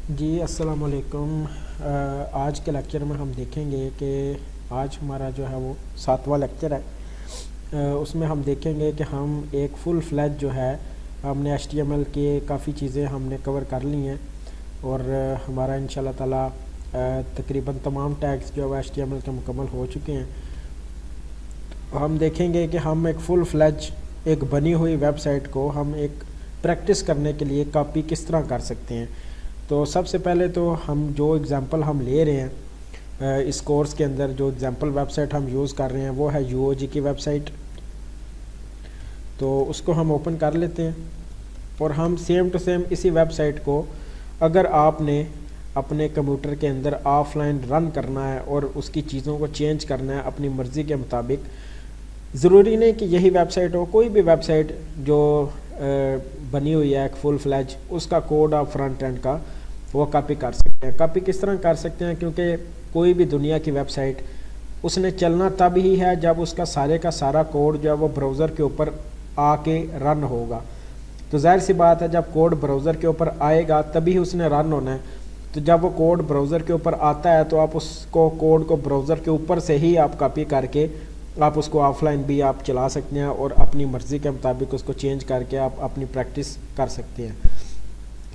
जी अस्सलाम वालेकुम। आज के लेक्चर में हम देखेंगे कि आज हमारा जो है वो 7वां लेक्चर है। उसमें हम देखेंगे कि हम एक फुल फ्लैज जो है हमने HTML के काफ़ी चीज़ें हमने कवर कर ली हैं और हमारा इंशाल्लाह ताला तकरीबन तमाम टैग्स जो है HTML के मुकम्मल हो चुके हैं। हम देखेंगे कि हम एक फुल फ्लैज एक बनी हुई वेबसाइट को हम एक प्रैक्टिस करने के लिए कॉपी किस तरह कर सकते हैं। तो सबसे पहले तो हम जो एग्ज़ाम्पल हम ले रहे हैं इस कोर्स के अंदर, जो एग्ज़ाम्पल वेबसाइट हम यूज़ कर रहे हैं वो है UOG की वेबसाइट। तो उसको हम ओपन कर लेते हैं और हम सेम टू सेम इसी वेबसाइट को अगर आपने अपने कंप्यूटर के अंदर ऑफलाइन रन करना है और उसकी चीज़ों को चेंज करना है अपनी मर्ज़ी के मुताबिक, ज़रूरी नहीं कि यही वेबसाइट हो, कोई भी वेबसाइट जो बनी हुई है एक फुल फ्लैज, उसका कोड आप फ्रंट एंड का वो कॉपी कर सकते हैं। कॉपी किस तरह कर सकते हैं, क्योंकि कोई भी दुनिया की वेबसाइट उसने चलना तब ही है जब उसका सारे का सारा कोड जो है वो ब्राउज़र के ऊपर आके रन होगा। तो जाहिर सी बात है जब कोड ब्राउज़र के ऊपर आएगा तभी उसने रन होना है। तो जब वो कोड ब्राउज़र के ऊपर आता है तो आप उसको कोड को ब्राउज़र के ऊपर से ही आप कॉपी करके आप उसको ऑफलाइन भी आप चला सकते हैं और अपनी मर्ज़ी के मुताबिक उसको चेंज करके आप अपनी प्रैक्टिस कर सकते हैं।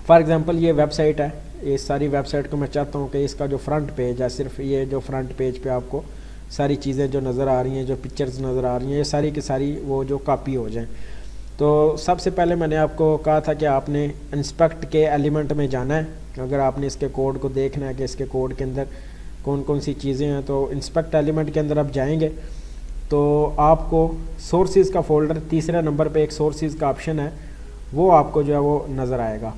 फॉर एग्ज़ाम्पल ये वेबसाइट है, ये सारी वेबसाइट को मैं चाहता हूँ कि इसका जो फ्रंट पेज है, सिर्फ ये जो फ्रंट पेज पे आपको सारी चीज़ें जो नज़र आ रही हैं, जो पिक्चर्स नज़र आ रही हैं, ये सारी की सारी वो जो कॉपी हो जाएं। तो सबसे पहले मैंने आपको कहा था कि आपने इंस्पेक्ट के एलिमेंट में जाना है। अगर आपने इसके कोड को देखना है कि इसके कोड के अंदर कौन कौन सी चीज़ें हैं, तो इंस्पेक्ट एलिमेंट के अंदर आप जाएंगे तो आपको सोर्सेज़ का फ़ोल्डर, तीसरे नंबर पे एक सोर्सेज़ का ऑप्शन है, वो आपको जो है वो नज़र आएगा।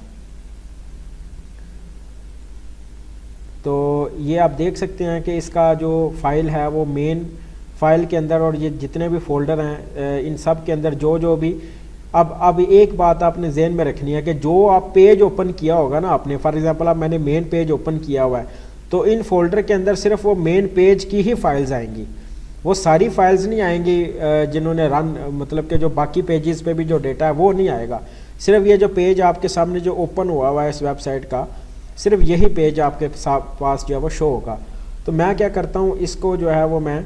तो ये आप देख सकते हैं कि इसका जो फाइल है वो मेन फाइल के अंदर और ये जितने भी फ़ोल्डर हैं इन सब के अंदर जो भी अब एक बात आपने जहन में रखनी है कि जो आप पेज ओपन किया होगा ना आपने, फॉर एग्जांपल अब मैंने मेन पेज ओपन किया हुआ है, तो इन फोल्डर के अंदर सिर्फ वो मेन पेज की ही फाइल्स आएंगी, वो सारी फाइल्स नहीं आएंगी जिन्होंने रन, मतलब कि जो बाकी पेजेस पे भी जो डेटा है वो नहीं आएगा। सिर्फ ये जो पेज आपके सामने जो ओपन हुआ है इस वेबसाइट का, सिर्फ यही पेज आपके पास जो है वो शो होगा। तो मैं क्या करता हूँ, इसको जो है वो मैं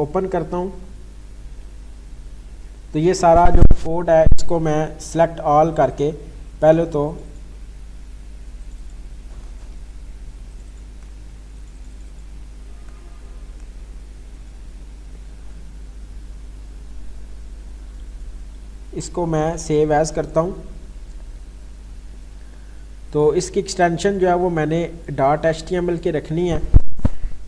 ओपन करता हूँ। तो ये सारा जो कोड है इसको मैं सिलेक्ट ऑल करके पहले तो इसको मैं सेव एज करता हूँ। तो इसकी एक्सटेंशन जो है वो मैंने .html की रखनी है।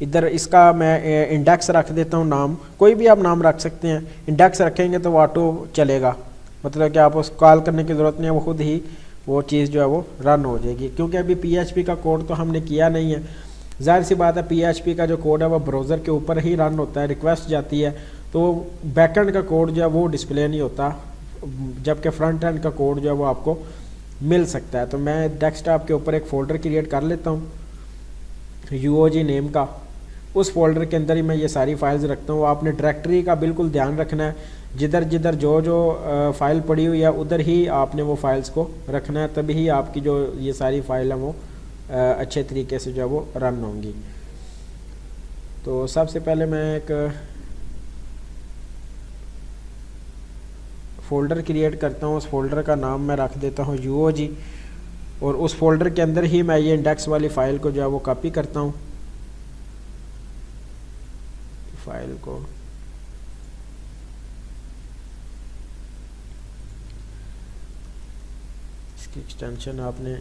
इधर इसका मैं इंडेक्स रख देता हूँ, नाम कोई भी आप नाम रख सकते हैं। इंडेक्स रखेंगे तो ऑटो चलेगा, मतलब कि आप उसको कॉल करने की ज़रूरत नहीं है, वो खुद ही वो चीज़ जो है वो रन हो जाएगी। क्योंकि अभी PHP का कोड तो हमने किया नहीं है, जाहिर सी बात है PHP का जो कोड है वो ब्राउज़र के ऊपर ही रन होता है, रिक्वेस्ट जाती है तो बैकएंड का कोड जो है वो डिस्प्ले नहीं होता, जबकि फ्रंट एंड का कोड जो है वो आपको मिल सकता है। तो मैं डेस्कटॉप के ऊपर एक फ़ोल्डर क्रिएट कर लेता हूँ UOG नेम का, उस फोल्डर के अंदर ही मैं ये सारी फाइल्स रखता हूँ। आपने डायरेक्टरी का बिल्कुल ध्यान रखना है, जिधर जिधर जो फाइल पड़ी हुई है उधर ही आपने वो फाइल्स को रखना है, तभी ही आपकी जो ये सारी फाइल है वो अच्छे तरीके से जो है वो रन होंगी। तो सबसे पहले मैं एक फ़ोल्डर क्रिएट करता हूँ, उस फोल्डर का नाम मैं रख देता हूँ UOG, और उस फोल्डर के अंदर ही मैं ये इंडेक्स वाली फ़ाइल को जो है वो कॉपी करता हूँ। फाइल को इसकी एक्सटेंशन आपने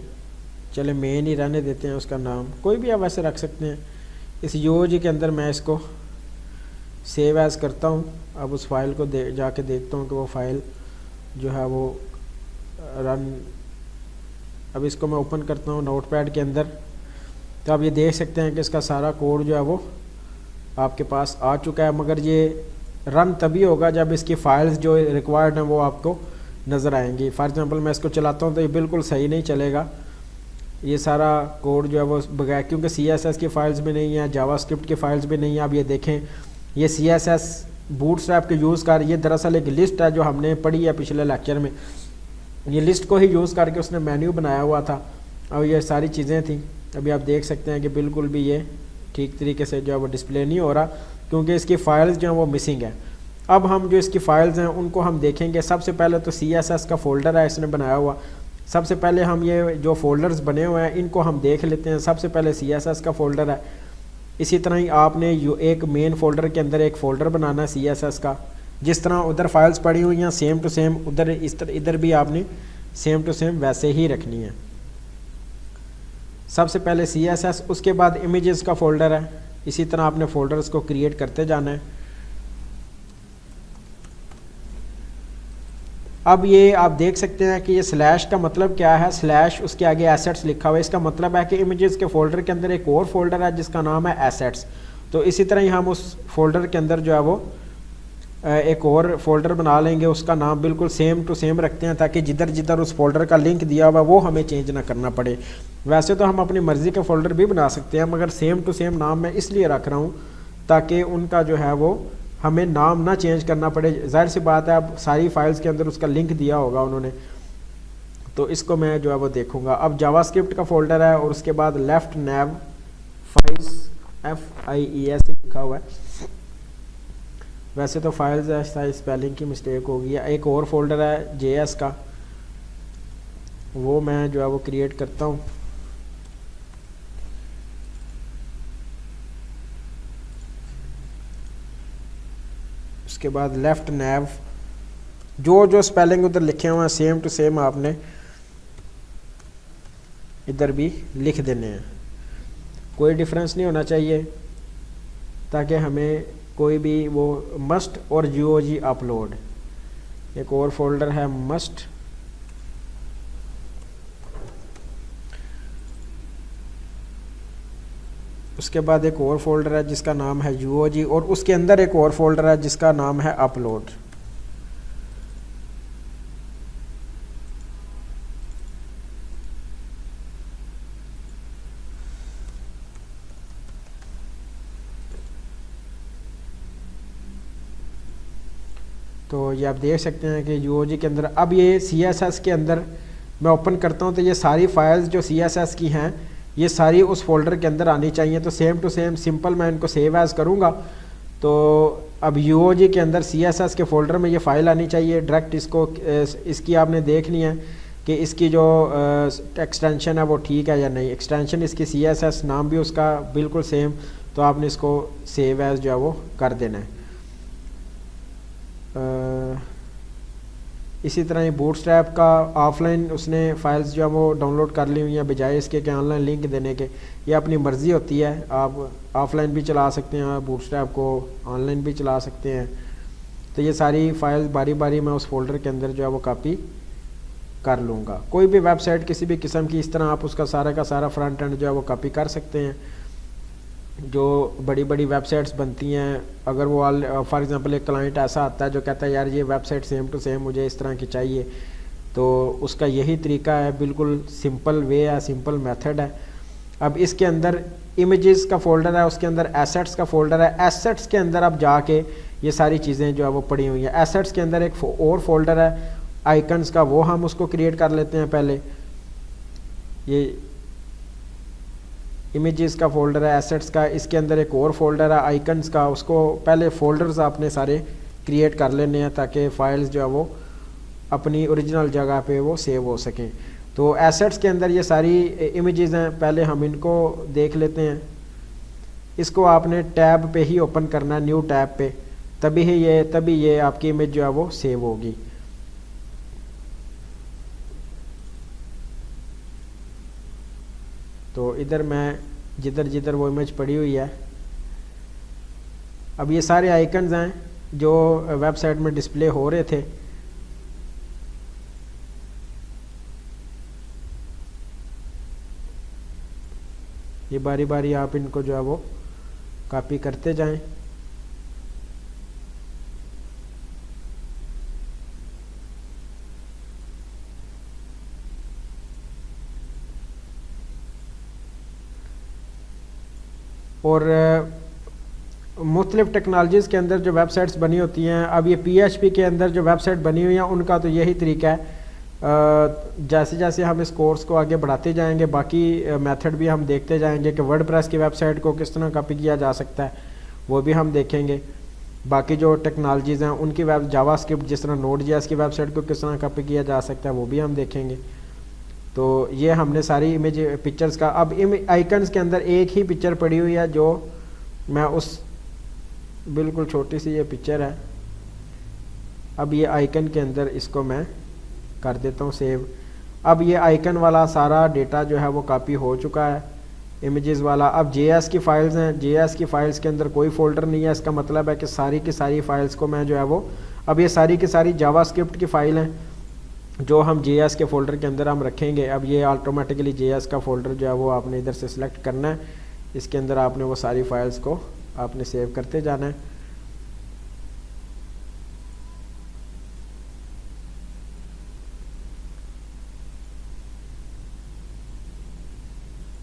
चले मेन ही रहने देते हैं, उसका नाम कोई भी आप वैसे रख सकते हैं। इस UOG के अंदर मैं इसको सेव एज करता हूँ। अब उस फाइल को जाके देखता हूँ कि वो फाइल जो है वो रन, अब इसको मैं ओपन करता हूँ नोटपैड के अंदर। तो आप ये देख सकते हैं कि इसका सारा कोड जो है वो आपके पास आ चुका है, मगर ये रन तभी होगा जब इसकी फाइल्स जो रिक्वायर्ड हैं वो आपको नज़र आएंगी। फॉर एग्जांपल मैं इसको चलाता हूँ तो ये बिल्कुल सही नहीं चलेगा, ये सारा कोड जो है वो बगैर, क्योंकि CSS की फाइल्स भी नहीं है, जावास्क्रिप्ट की फाइल्स भी नहीं है। आप ये देखें, ये CSS बूटस्ट्रैप के यूज़ कर, ये दरअसल एक लिस्ट है जो हमने पढ़ी है पिछले लेक्चर में। ये लिस्ट को ही यूज़ करके उसने मेन्यू बनाया हुआ था। अब ये सारी चीज़ें थी, अभी आप देख सकते हैं कि बिल्कुल भी ये ठीक तरीके से जो है वो डिस्प्ले नहीं हो रहा, क्योंकि इसकी फ़ाइल्स जो हैं वो मिसिंग है। अब हम जो इसकी फ़ाइल्स हैं उनको हम देखेंगे। सबसे पहले तो CSS का फ़ोल्डर है इसने बनाया हुआ। सबसे पहले हम ये जो फ़ोल्डर्स बने हुए हैं इनको हम देख लेते हैं। सबसे पहले CSS का फ़ोल्डर है। इसी तरह ही आपने एक मेन फ़ोल्डर के अंदर एक फ़ोल्डर बनाना है CSS का। जिस तरह उधर फाइल्स पड़ी हुई हैं सेम टू सेम उधर इधर भी आपने सेम टू सेम वैसे ही रखनी है। सबसे पहले CSS, उसके बाद इमेजेस का फ़ोल्डर है। इसी तरह आपने फ़ोल्डर्स को क्रिएट करते जाना है। अब ये आप देख सकते हैं कि ये स्लैश का मतलब क्या है। स्लैश उसके आगे एसेट्स लिखा हुआ है, इसका मतलब है कि इमेजेस के फ़ोल्डर के अंदर एक और फोल्डर है जिसका नाम है एसेट्स। तो इसी तरह ही हम उस फोल्डर के अंदर जो है वो एक और फोल्डर बना लेंगे, उसका नाम बिल्कुल सेम टू सेम रखते हैं ताकि जिधर जिधर उस फोल्डर का लिंक दिया हुआ वो हमें चेंज ना करना पड़े। वैसे तो हम अपनी मर्ज़ी के फ़ोल्डर भी बना सकते हैं, मगर सेम टू सेम नाम मैं इसलिए रख रहा हूँ ताकि उनका जो है वो हमें नाम ना चेंज करना पड़े। जाहिर सी बात है, अब सारी फाइल्स के अंदर उसका लिंक दिया होगा उन्होंने, तो इसको मैं जो है वो देखूँगा। अब जावास्क्रिप्ट का फ़ोल्डर है और उसके बाद लेफ्ट नैव फाइल्स FIES लिखा हुआ है। वैसे तो फाइल्स है, स्पेलिंग की मिस्टेक हो गई है। एक और फोल्डर है JS का, वो मैं जो है वो क्रिएट करता हूँ। उसके बाद लेफ्ट नैव, जो स्पेलिंग उधर लिखे हुए हैं सेम टू सेम आपने इधर भी लिख देने हैं, कोई डिफरेंस नहीं होना चाहिए ताकि हमें कोई भी वो मस्ट और GOG अपलोड। एक और फोल्डर है मस्ट, उसके बाद एक और फोल्डर है जिसका नाम है GOG और उसके अंदर एक और फोल्डर है जिसका नाम है अपलोड। तो ये आप देख सकते हैं कि GOG के अंदर, अब ये CSS के अंदर मैं ओपन करता हूँ तो ये सारी फाइल्स जो CSS की हैं ये सारी उस फोल्डर के अंदर आनी चाहिए। तो सेम टू सेम सिंपल मैं इनको सेव एज़ करूँगा तो अब GOG के अंदर CSS के फ़ोल्डर में ये फ़ाइल आनी चाहिए। डायरेक्ट इसकी आपने देखनी है कि इसकी जो एक्सटेंशन है वो ठीक है या नहीं। एक्सटेंशन इसकी CSS, नाम भी उसका बिल्कुल सेम, तो आपने इसको सेव एज़ जो है वो कर देना है। इसी तरह ही बूटस्ट्रैप का ऑफलाइन उसने फाइल्स जो है वो डाउनलोड कर ली हुई हैं, बजाय इसके कि ऑनलाइन लिंक देने के। ये अपनी मर्ज़ी होती है, आप ऑफलाइन भी चला सकते हैं बूटस्ट्रैप को, ऑनलाइन भी चला सकते हैं। तो ये सारी फाइल्स बारी बारी मैं उस फोल्डर के अंदर जो है वो कॉपी कर लूँगा। कोई भी वेबसाइट किसी भी किस्म की, इस तरह आप उसका सारा का सारा फ्रंट एंड जो है वो कॉपी कर सकते हैं। जो बड़ी बड़ी वेबसाइट्स बनती हैं, अगर वो फॉर एग्ज़ाम्पल एक क्लाइंट ऐसा आता है जो कहता है यार ये वेबसाइट सेम टू सेम मुझे इस तरह की चाहिए, तो उसका यही तरीका है, बिल्कुल सिंपल वे है, सिंपल मेथड है। अब इसके अंदर इमेजेस का फ़ोल्डर है, उसके अंदर एसेट्स का फ़ोल्डर है। एसेट्स के अंदर अब जाके ये सारी चीज़ें जो है वो पड़ी हुई हैं। एसेट्स के अंदर एक और फोल्डर है आइकन्स का, वो हम उसको क्रिएट कर लेते हैं पहले। ये इमेजेस का फ़ोल्डर है एसेट्स का, इसके अंदर एक और फोल्डर है आइकन्स का, उसको पहले फ़ोल्डर्स आपने सारे क्रिएट कर लेने हैं ताकि फ़ाइल्स जो है वो अपनी ओरिजिनल जगह पे वो सेव हो सकें। तो एसेट्स के अंदर ये सारी इमेजेस हैं, पहले हम इनको देख लेते हैं। इसको आपने टैब पे ही ओपन करना है, न्यू टैब पे, तभी ये आपकी इमेज जो है वो सेव होगी। तो इधर मैं जिधर जिधर वो इमेज पड़ी हुई है, अब ये सारे आइकन्स हैं जो वेबसाइट में डिस्प्ले हो रहे थे। ये बारी बारी आप इनको जो है वो कॉपी करते जाएं। और मुख्तलिफ़ टेक्नोलॉजीज़ के अंदर जो वेबसाइट्स बनी होती हैं, अब ये PHP के अंदर जो वेबसाइट बनी हुई हैं उनका तो यही तरीका है जैसे जैसे हम इस कोर्स को आगे बढ़ाते जाएंगे बाकी मेथड भी हम देखते जाएंगे कि वर्डप्रेस की वेबसाइट को किस तरह कॉपी किया जा सकता है, वो भी हम देखेंगे। बाकी जो टेक्नोलॉजीज़ हैं उनकी वेब जावास्क्रिप्ट जिस तरह नोड जेएस की वेबसाइट को किस तरह कॉपी किया जा सकता है वो भी हम देखेंगे। तो ये हमने सारी इमेज पिक्चर्स का, अब आइकन्स के अंदर एक ही पिक्चर पड़ी हुई है जो मैं उस बिल्कुल छोटी सी ये पिक्चर है। अब ये आइकन के अंदर इसको मैं कर देता हूँ सेव। अब ये आइकन वाला सारा डेटा जो है वो कॉपी हो चुका है इमेजेस वाला। अब जेएस की फाइल्स हैं, जेएस की फाइल्स के अंदर कोई फोल्डर नहीं है, इसका मतलब है कि सारी की सारी फाइल्स को मैं जो है वो, अब ये सारी की सारी जावास्क्रिप्ट की फाइल हैं जो हम जेएस के फोल्डर के अंदर हम रखेंगे। अब ये ऑटोमेटिकली जेएस का फोल्डर जो है वो आपने इधर से सिलेक्ट करना है, इसके अंदर आपने वो सारी फाइल्स को आपने सेव करते जाना है।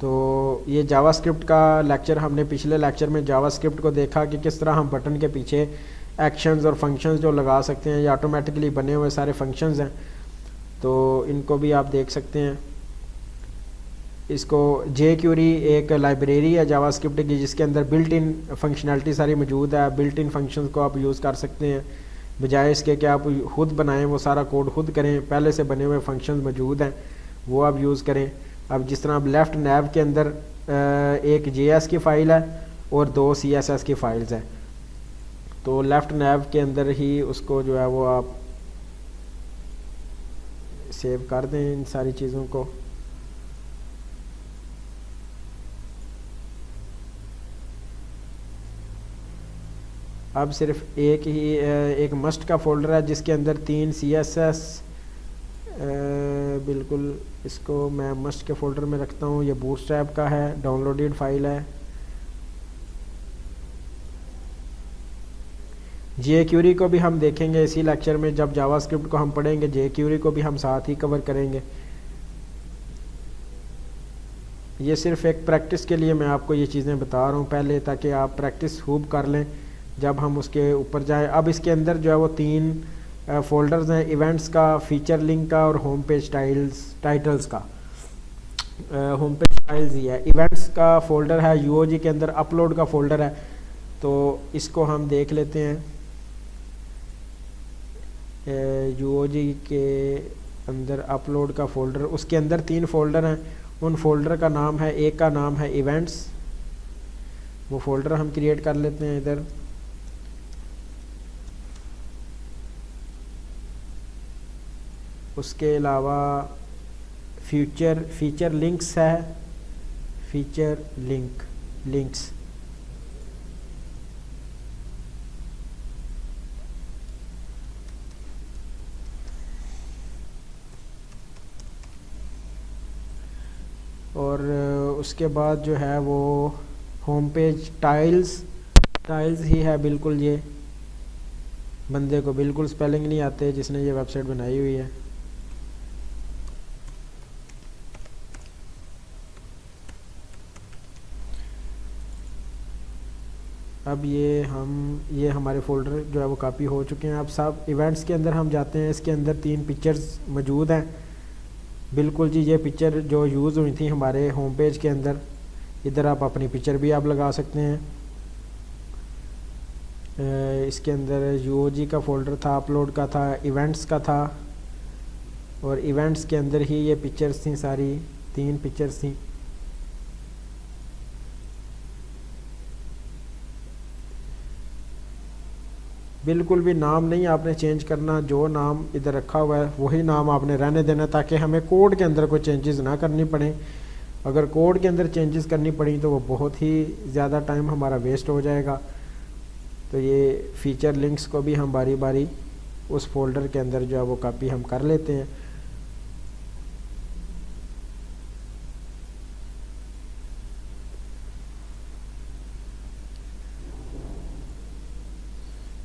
तो ये जावास्क्रिप्ट का लेक्चर, हमने पिछले लेक्चर में जावास्क्रिप्ट को देखा कि किस तरह हम बटन के पीछे एक्शंस और फंक्शंस जो लगा सकते हैं, ये ऑटोमेटिकली बने हुए सारे फंक्शंस हैं, तो इनको भी आप देख सकते हैं। इसको jQuery एक लाइब्रेरी है जावास्क्रिप्ट की जिसके अंदर बिल्ट इन फंक्शनैलिटी सारी मौजूद है। बिल्ट इन फंक्शंस को आप यूज़ कर सकते हैं, बजाय इसके कि आप खुद बनाएं, वो सारा कोड खुद करें, पहले से बने हुए फंक्शंस मौजूद हैं वो आप यूज़ करें। अब जिस तरह अब लेफ़्ट नैव के अंदर एक JS की फ़ाइल है और 2 CSS की फ़ाइल्स हैं, तो लेफ़्ट नैव के अंदर ही उसको जो है वो आप सेव कर दें इन सारी चीज़ों को। अब सिर्फ एक ही एक मस्ट का फोल्डर है जिसके अंदर 3 CSS, बिल्कुल इसको मैं मस्ट के फोल्डर में रखता हूँ। ये बूटस्ट्रैप का है, डाउनलोडेड फाइल है। jQuery को भी हम देखेंगे इसी लेक्चर में, जब जावास्क्रिप्ट को हम पढ़ेंगे jQuery को भी हम साथ ही कवर करेंगे। ये सिर्फ एक प्रैक्टिस के लिए मैं आपको ये चीज़ें बता रहा हूँ पहले, ताकि आप प्रैक्टिस खूब कर लें जब हम उसके ऊपर जाएं। अब इसके अंदर जो है वो 3 फोल्डर्स हैं, इवेंट्स का, फीचर लिंक का और होम पेज टाइटल्स का। होम पेज टाइल्स ही है। इवेंट्स का फोल्डर है, UOG के अंदर अपलोड का फोल्डर है, तो इसको हम देख लेते हैं। UOG के अंदर अपलोड का फोल्डर, उसके अंदर 3 फोल्डर हैं। उन फोल्डर का नाम है, एक का नाम है इवेंट्स, वो फोल्डर हम क्रिएट कर लेते हैं इधर। उसके अलावा फीचर लिंक्स है, फीचर लिंक्स। और उसके बाद जो है वो होम पेज टाइल्स ही है। बिल्कुल ये बंदे को बिल्कुल स्पेलिंग नहीं आते जिसने ये वेबसाइट बनाई हुई है। अब ये हमारे फोल्डर जो है वो कॉपी हो चुके हैं। अब सब इवेंट्स के अंदर हम जाते हैं, इसके अंदर 3 पिक्चर्स मौजूद हैं। बिल्कुल जी, ये पिक्चर जो यूज़ हुई थी हमारे होम पेज के अंदर, इधर आप अपनी पिक्चर भी आप लगा सकते हैं। इसके अंदर UOG का फोल्डर था, अपलोड का था, इवेंट्स का था, और इवेंट्स के अंदर ही ये पिक्चर्स थी, सारी 3 पिक्चर्स थी। बिल्कुल भी नाम नहीं आपने चेंज करना, जो नाम इधर रखा हुआ है वही नाम आपने रहने देना, ताकि हमें कोड के अंदर कोई चेंजेस ना करनी पड़े। अगर कोड के अंदर चेंजेस करनी पड़ी तो वो बहुत ही ज़्यादा टाइम हमारा वेस्ट हो जाएगा। तो ये फीचर लिंक्स को भी हम बारी बारी उस फोल्डर के अंदर जो है वो कॉपी हम कर लेते हैं।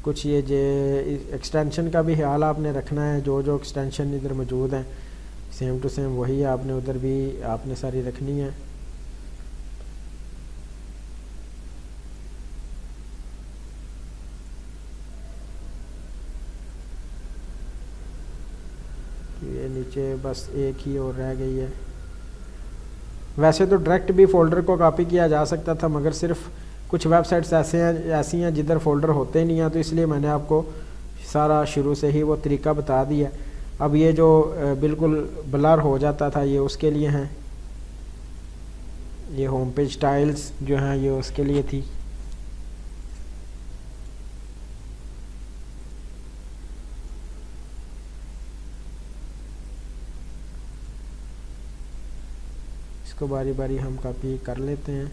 कुछ ये जो एक्सटेंशन का भी ख्याल आपने रखना है, जो एक्सटेंशन इधर मौजूद हैं सेम टू सेम वही आपने उधर भी आपने सारी रखनी है। ये नीचे बस एक ही और रह गई है। वैसे तो डायरेक्ट भी फ़ोल्डर को कॉपी किया जा सकता था, मगर सिर्फ कुछ वेबसाइट्स ऐसी हैं जिधर फ़ोल्डर होते नहीं हैं, तो इसलिए मैंने आपको सारा शुरू से ही वो तरीका बता दिया। अब ये जो बिल्कुल ब्लर हो जाता था ये उसके लिए हैं, ये होम पेज टाइल्स जो हैं ये उसके लिए थी। इसको बारी बारी हम कॉपी कर लेते हैं।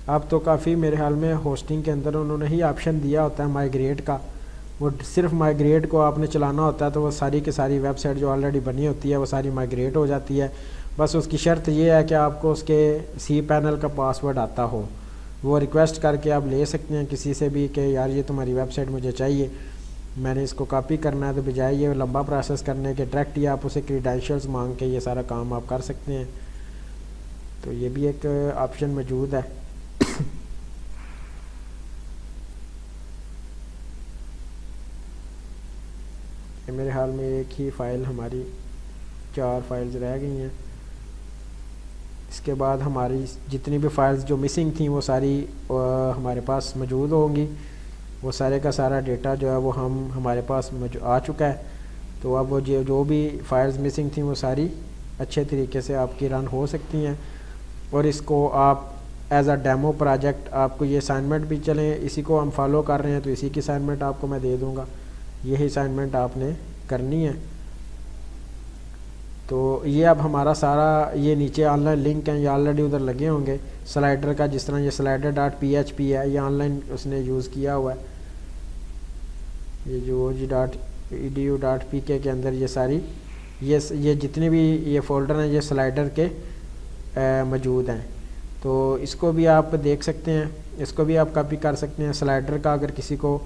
अब तो काफ़ी मेरे ख्याल में होस्टिंग के अंदर उन्होंने ही ऑप्शन दिया होता है माइग्रेट का, वो सिर्फ माइग्रेट को आपने चलाना होता है तो वो सारी की सारी वेबसाइट जो ऑलरेडी बनी होती है वो सारी माइग्रेट हो जाती है। बस उसकी शर्त ये है कि आपको उसके सी पैनल का पासवर्ड आता हो। वो रिक्वेस्ट करके आप ले सकते हैं किसी से भी कि यार ये तुम्हारी वेबसाइट मुझे चाहिए, मैंने इसको कॉपी करना है, तो बजाय ये लंबा प्रोसेस करने के डायरेक्ट ही आप उसे क्रीडेंशियल्स मांग के ये सारा काम आप कर सकते हैं। तो ये भी एक ऑप्शन मौजूद है। मेरे हाल में एक ही फ़ाइल, हमारी 4 फाइल्स रह गई हैं। इसके बाद हमारी जितनी भी फाइल्स जो मिसिंग थी वो सारी हमारे पास मौजूद होंगी। वो सारे का सारा डेटा जो है वो हमारे पास आ चुका है। तो अब वो जो भी फाइल्स मिसिंग थी वो सारी अच्छे तरीके से आपकी रन हो सकती हैं। और इसको आप एज अ डेमो प्रोजेक्ट, आपको ये असाइनमेंट भी चलें, इसी को हम फॉलो कर रहे हैं तो इसी की असाइनमेंट आपको मैं दे दूँगा, यही असाइनमेंट आपने करनी है। तो ये अब हमारा सारा ये नीचे ऑनलाइन लिंक हैं, ये ऑलरेडी उधर लगे होंगे स्लाइडर का, जिस तरह ये slider.php है, ये ऑनलाइन उसने यूज़ किया हुआ है। ये जो og.edu.pk के अंदर ये सारी ये जितने भी ये फ़ोल्डर हैं ये स्लाइडर के मौजूद हैं। तो इसको भी आप देख सकते हैं, इसको भी आप कॉपी कर सकते हैं। स्लाइडर का अगर किसी को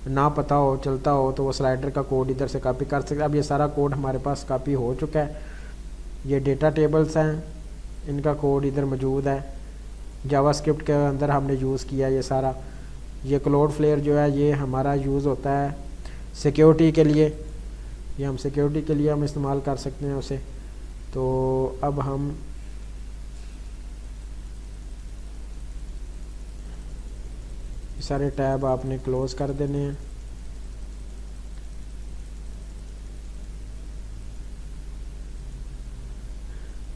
ना पता हो, चलता हो, तो वो स्लाइडर का कोड इधर से कॉपी कर सकते हैं। अब ये सारा कोड हमारे पास कॉपी हो चुका है। ये डेटा टेबल्स हैं, इनका कोड इधर मौजूद है, जावास्क्रिप्ट के अंदर हमने यूज़ किया ये सारा। ये क्लाउडफ्लेयर जो है ये हमारा यूज़ होता है सिक्योरिटी के लिए, ये हम सिक्योरिटी के लिए हम इस्तेमाल कर सकते हैं उसे। तो अब हम सारे टैब आपने क्लोज़ कर देने हैं।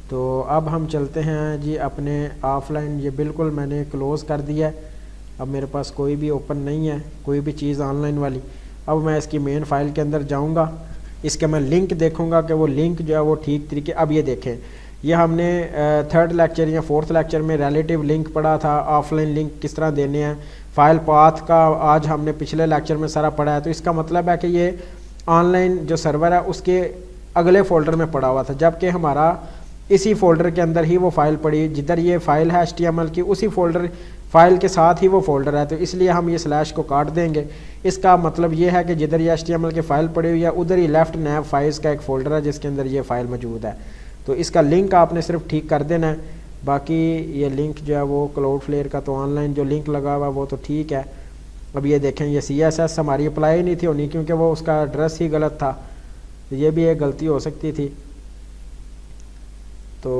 तो अब हम चलते हैं जी अपने ऑफलाइन, ये बिल्कुल मैंने क्लोज़ कर दिया है। अब मेरे पास कोई भी ओपन नहीं है, कोई भी चीज़ ऑनलाइन वाली। अब मैं इसकी मेन फाइल के अंदर जाऊंगा, इसके मैं लिंक देखूंगा कि वो लिंक जो है वो ठीक तरीके। अब ये देखें, ये हमने 3rd लेक्चर या 4th लेक्चर में रिलेटिव लिंक पढ़ा था, ऑफलाइन लिंक किस तरह देने हैं। फाइल पाथ का आज हमने पिछले लेक्चर में सारा पढ़ा है। तो इसका मतलब है कि ये ऑनलाइन जो सर्वर है उसके अगले फ़ोल्डर में पड़ा हुआ था, जबकि हमारा इसी फोल्डर के अंदर ही वो फ़ाइल पड़ी, जिधर ये फ़ाइल है HTML की, उसी फोल्डर फाइल के साथ ही वो फोल्डर है। तो इसलिए हम ये स्लैश को काट देंगे। इसका मतलब ये है कि जिधर ये HTML की फ़ाइल पड़ी हुई है उधर ही लेफ्ट नैब फाइल्स का एक फ़ोल्डर है जिसके अंदर ये फ़ाइल मौजूद है। तो इसका लिंक आपने सिर्फ ठीक कर देना है। बाकी ये लिंक जो है वो क्लाउडफ्लेयर का तो ऑनलाइन जो लिंक लगा हुआ वो तो ठीक है। अब ये देखें, ये CSS हमारी अप्लाई नहीं थी होनी क्योंकि वो उसका एड्रेस ही गलत था, तो ये भी एक गलती हो सकती थी। तो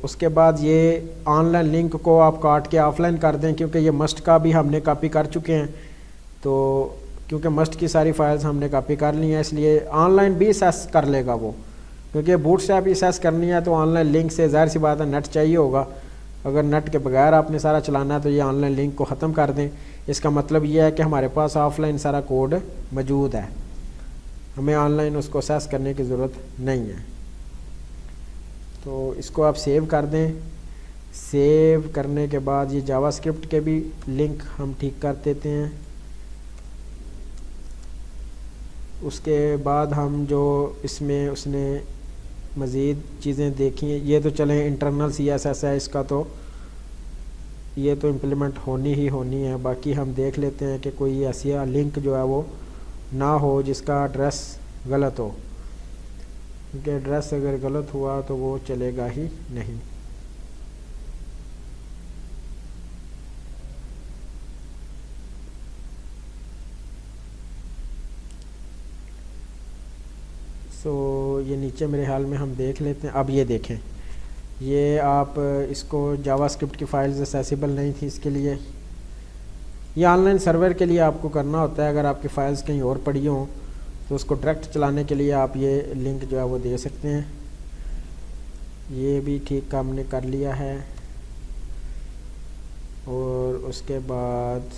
उसके बाद ये ऑनलाइन लिंक को आप काट के ऑफलाइन कर दें, क्योंकि ये मस्ट का भी हमने कॉपी कर चुके हैं। तो क्योंकि मस्ट की सारी फाइल्स हमने कॉपी कर ली हैं, इसलिए ऑनलाइन भी असेस कर लेगा वो, क्योंकि बूटस्ट्रैप भी असेस करनी है तो ऑनलाइन लिंक से ज़ाहिर सी बात है नेट चाहिए होगा। अगर नेट के बगैर आपने सारा चलाना है तो ये ऑनलाइन लिंक को ख़त्म कर दें। इसका मतलब ये है कि हमारे पास ऑफलाइन सारा कोड मौजूद है, हमें ऑनलाइन उसको असेस करने की ज़रूरत नहीं है। तो इसको आप सेव कर दें। सेव करने के बाद ये जावास्क्रिप्ट के भी लिंक हम ठीक कर देते हैं। उसके बाद हम जो इसमें उसने मज़ीद चीज़ें देखी, ये तो चलें इंटरनल CSS है, इसका तो ये तो इम्प्लीमेंट होनी ही होनी है। बाकी हम देख लेते हैं कि कोई ऐसी लिंक जो है वो ना हो जिसका एड्रेस गलत हो, क्योंकि एड्रेस अगर गलत हुआ तो वो चलेगा ही नहीं। सो ये नीचे मेरे हाल में हम देख लेते हैं। अब ये देखें, ये आप इसको जावास्क्रिप्ट की फ़ाइल्स एक्सेसिबल नहीं थी, इसके लिए ये ऑनलाइन सर्वर के लिए आपको करना होता है। अगर आपकी फ़ाइल्स कहीं और पड़ी हों तो उसको डायरेक्ट चलाने के लिए आप ये लिंक जो है वो दे सकते हैं। ये भी ठीक काम ने कर लिया है। और उसके बाद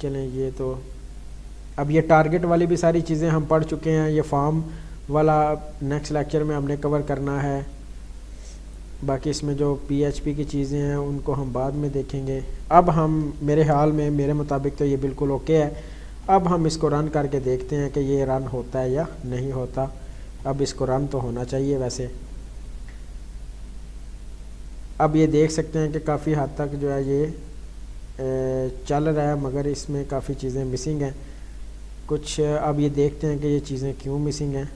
चलें, ये तो अब ये टारगेट वाली भी सारी चीज़ें हम पढ़ चुके हैं। ये फॉर्म वाला नेक्स्ट लेक्चर में हमने कवर करना है। बाकी इसमें जो PHP की चीज़ें हैं उनको हम बाद में देखेंगे। अब हम मेरे हाल में मेरे मुताबिक तो ये बिल्कुल ओके है। अब हम इसको रन करके देखते हैं कि ये रन होता है या नहीं होता। अब इसको रन तो होना चाहिए वैसे। अब ये देख सकते हैं कि काफ़ी हद तक जो है ये चल रहा है, मगर इसमें काफ़ी चीज़ें मिसिंग हैं कुछ। अब ये देखते हैं कि ये चीज़ें क्यों मिसिंग हैं।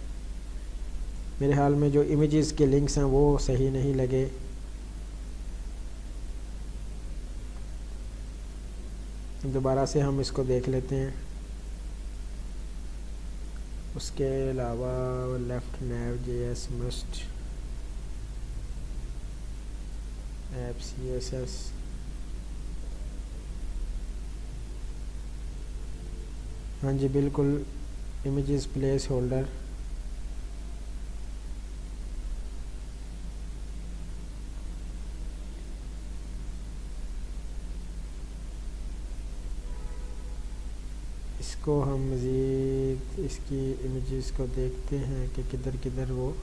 मेरे हाल में जो इमेजेस के लिंक्स हैं वो सही नहीं लगे। दोबारा से हम इसको देख लेते हैं। उसके अलावा left nav.js must app CSS, हाँ जी बिल्कुल, इमेजेस प्लेस होल्डर, इसको हम मज़ीद इसकी इमेजेस को देखते हैं कि किधर किधर वो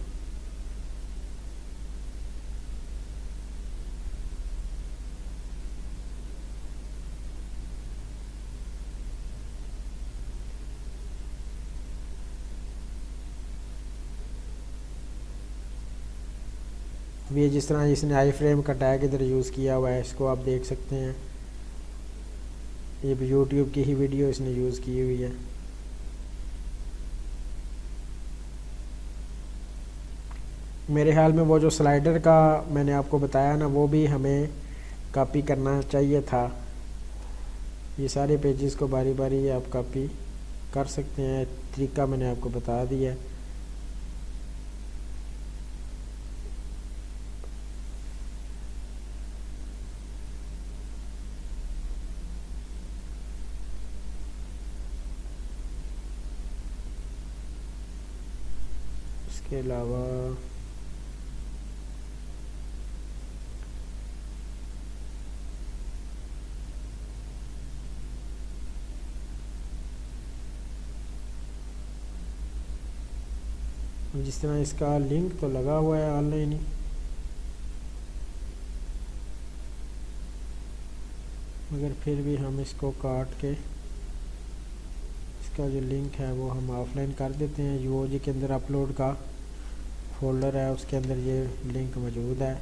ये जिस तरह इसने आई फ्रेम का टैग इधर यूज़ किया हुआ है, इसको आप देख सकते हैं। ये भी यूट्यूब की ही वीडियो इसने यूज़ की हुई है। मेरे ख्याल में वो जो स्लाइडर का मैंने आपको बताया ना, वो भी हमें कॉपी करना चाहिए था। ये सारे पेजेस को बारी बारी आप कॉपी कर सकते हैं, तरीका मैंने आपको बता दिया है। इसके अलावा जिस तरह इसका लिंक तो लगा हुआ है ऑनलाइन ही, मगर फिर भी हम इसको काट के इसका जो लिंक है वो हम ऑफलाइन कर देते हैं। UOG के अंदर अपलोड का फोल्डर है, उसके अंदर ये लिंक मौजूद है।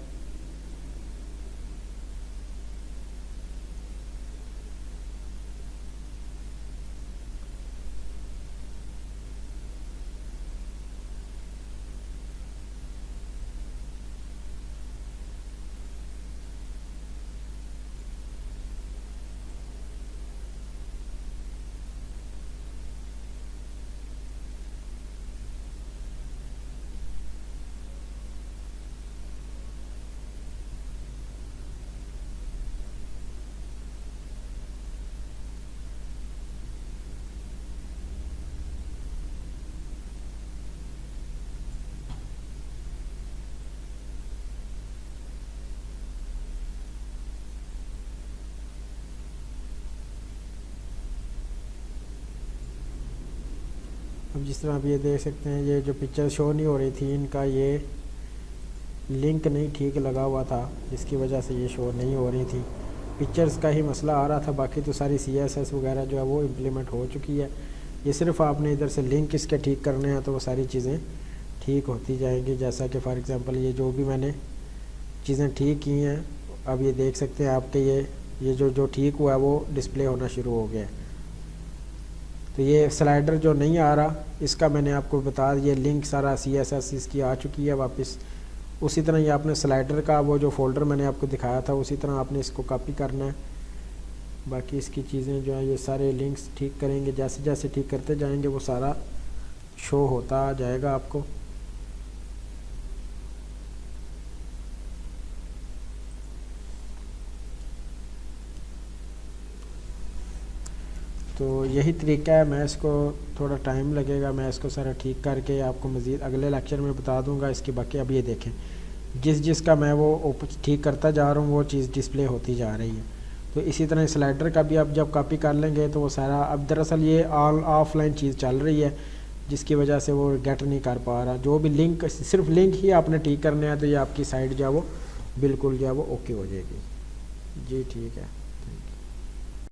अब जिस तरह आप ये देख सकते हैं, ये जो पिक्चर शो नहीं हो रही थी, इनका ये लिंक नहीं ठीक लगा हुआ था, जिसकी वजह से ये शो नहीं हो रही थी। पिक्चर्स का ही मसला आ रहा था, बाकी तो सारी CSS वगैरह जो है वो इम्प्लीमेंट हो चुकी है। ये सिर्फ आपने इधर से लिंक इसके ठीक करने हैं तो वो सारी चीज़ें ठीक होती जाएंगी। जैसा कि फॉर एग्ज़ाम्पल ये जो भी मैंने चीज़ें ठीक की हैं, अब ये देख सकते हैं आपके ये जो ठीक हुआ है वो डिस्प्ले होना शुरू हो गया है। तो ये स्लाइडर जो नहीं आ रहा, इसका मैंने आपको बता दिया, लिंक सारा CSS इसकी आ चुकी है वापस। उसी तरह ये आपने स्लाइडर का वो जो फोल्डर मैंने आपको दिखाया था, उसी तरह आपने इसको कॉपी करना है। बाकी इसकी चीज़ें जो है ये सारे लिंक्स ठीक करेंगे, जैसे जैसे ठीक करते जाएंगे वो सारा शो होता जाएगा आपको। तो यही तरीका है। मैं इसको थोड़ा टाइम लगेगा, मैं इसको सारा ठीक करके आपको मज़ीद अगले लेक्चर में बता दूंगा इसकी। बाकी अब ये देखें, जिसका मैं वो ठीक करता जा रहा हूँ वो चीज़ डिस्प्ले होती जा रही है। तो इसी तरह स्लाइडर का भी आप जब कॉपी कर लेंगे तो वो सारा, अब दरअसल ये ऑल ऑफलाइन चीज़ चल रही है जिसकी वजह से वो गेट नहीं कर पा रहा। जो भी लिंक, सिर्फ लिंक ही आपने ठीक करने हैं तो ये आपकी साइट जो है वो बिल्कुल जो है वो ओके हो जाएगी। जी ठीक है।